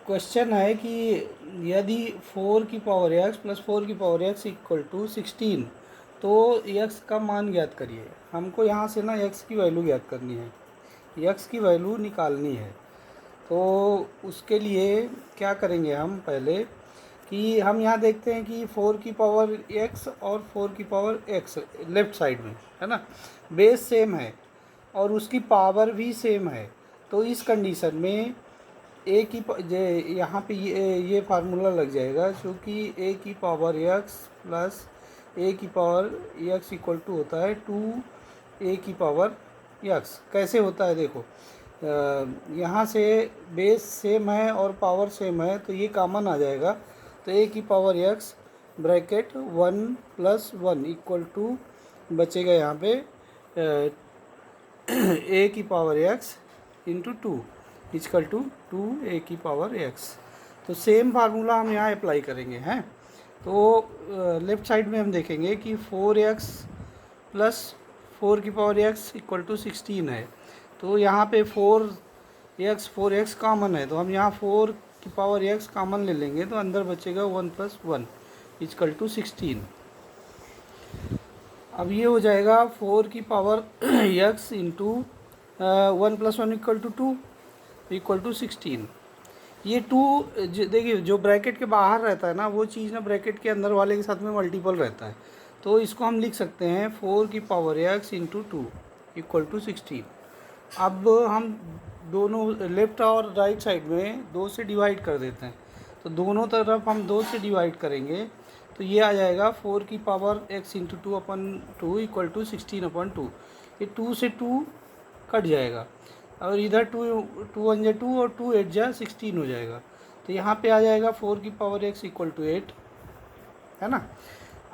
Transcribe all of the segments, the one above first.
Question है कि यदि 4 की पावर x प्लस 4 की पावर x इक्वल टू 16, तो x का मान ज्ञात करिए। हमको यहाँ से ना x की वैल्यू ज्ञात करनी है, x की वैल्यू निकालनी है। तो उसके लिए क्या करेंगे हम पहले कि हम यहाँ देखते हैं कि 4 की पावर x और 4 की पावर x लेफ़्ट साइड में है ना, बेस सेम है और उसकी पावर भी सेम है। तो इस कंडीशन में ए की यहाँ पे ये फार्मूला लग जाएगा, क्योंकि ए की पावर x प्लस ए की पावर x इक्वल टू होता है 2 ए की पावर x। कैसे होता है देखो, यहाँ से बेस सेम है और पावर सेम है तो ये कॉमन आ जाएगा। तो ए की power x bracket 1 plus 1 equal to बचेगा यहाँ पे ए की power x into 2 equal to 2 a की पावर x। तो सेम फार्मूला हम यहाँ अप्लाई करेंगे हैं। तो लेफ़्ट साइड में हम देखेंगे कि 4x प्लस 4 की पावर x इक्वल टू 16 है। तो यहाँ पे 4x कॉमन है, तो हम यहाँ 4 की पावर x कॉमन ले लेंगे, तो अंदर बचेगा 1 प्लस 1 इक्वल टू 16। अब ये हो जाएगा 4 की power x into 1 plus 1 equal to 2 equal to 16। ये 2 देखिए जो ब्रैकेट के बाहर रहता है ना, वो चीज़ ना ब्रैकेट के अंदर वाले के साथ में मल्टीपल रहता है। तो इसको हम लिख सकते हैं 4 की power x into 2 equal to 16। अब हम दोनों लेफ़्ट और राइट साइड में 2 से डिवाइड कर देते हैं। तो दोनों तरफ हम 2 से डिवाइड करेंगे तो ये आ जाएगा 4 की power x into 2 upon 2 equal to 16 upon 2। ये 2 से 2 कट जाएगा और इधर 2 1 जा 2 और 2 8 जा 16 हो जाएगा। तो यहाँ पे आ जाएगा 4 की पावर x इक्वल टू 8, है ना।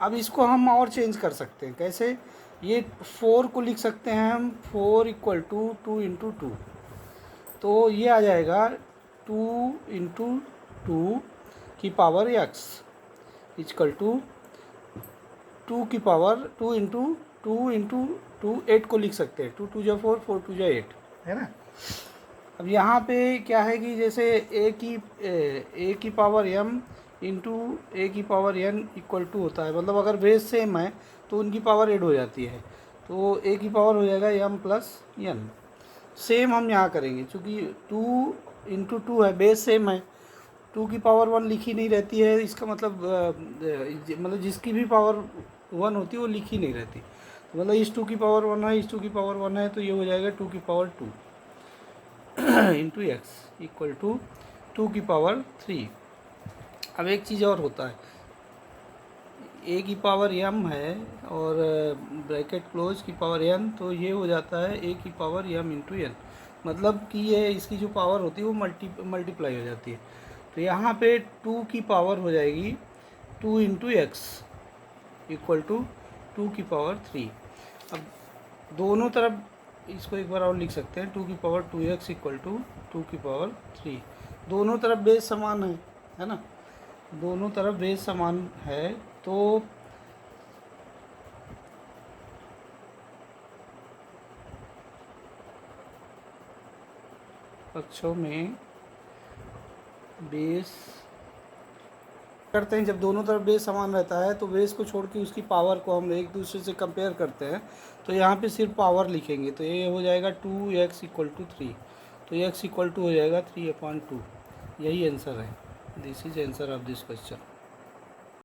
अब इसको हम और चेंज कर सकते हैं। कैसे? ये 4 को लिख सकते हैं हम 4 इक्वल टू 2 इंटू 2। तो ये आ जाएगा 2 इंटू 2 की पावर x इक्वल टू 2 की पावर 2 इंटू 2 8 को लिख सकते हैं। 2 2 जा 4 4 2 जा 8, है ना। अब यहाँ पे क्या है कि जैसे ए की पावर m इंटू ए की पावर n इक्वल टू होता है, मतलब अगर बेस सेम है तो उनकी पावर ऐड हो जाती है। तो ए की पावर हो जाएगा m प्लस n। सेम हम यहाँ करेंगे, क्योंकि 2 इंटू 2 है, बेस सेम है। 2 की पावर 1 लिखी नहीं रहती है, इसका मतलब जिसकी भी पावर 1 होती है वो लिखी नहीं रहती। तो मतलब इस 2 की पावर 1 है, इस 2 की पावर 1 है, तो ये हो जाएगा 2 की power 2 into x equal to 2 की पावर 3। अब एक चीज़ और होता है, ए की पावर m है और ब्रैकेट क्लोज की पावर n, तो ये हो जाता है ए की पावर m इंटू n। मतलब कि ये इसकी जो पावर होती है वो मल्टीप्लाई हो जाती है। तो यहाँ पे 2 की पावर हो जाएगी 2 इंटू एक्स इक्वल टू 2 की पावर 3। अब दोनों तरफ इसको एक बार और लिख सकते हैं, 2 की पावर 2x इक्वल टू 2 की पावर 3। दोनों तरफ बेस समान है ना, दोनों तरफ बेस समान है। तो पक्षों में बेस करते हैं, जब दोनों तरफ बेस समान रहता है तो बेस को छोड़ के उसकी पावर को हम एक दूसरे से कंपेयर करते हैं। तो यहाँ पे सिर्फ पावर लिखेंगे, तो ये हो जाएगा 2x इक्वल टू 3। तो x इक्वल टू हो जाएगा 3/2। यही आंसर है। This is answer of this question.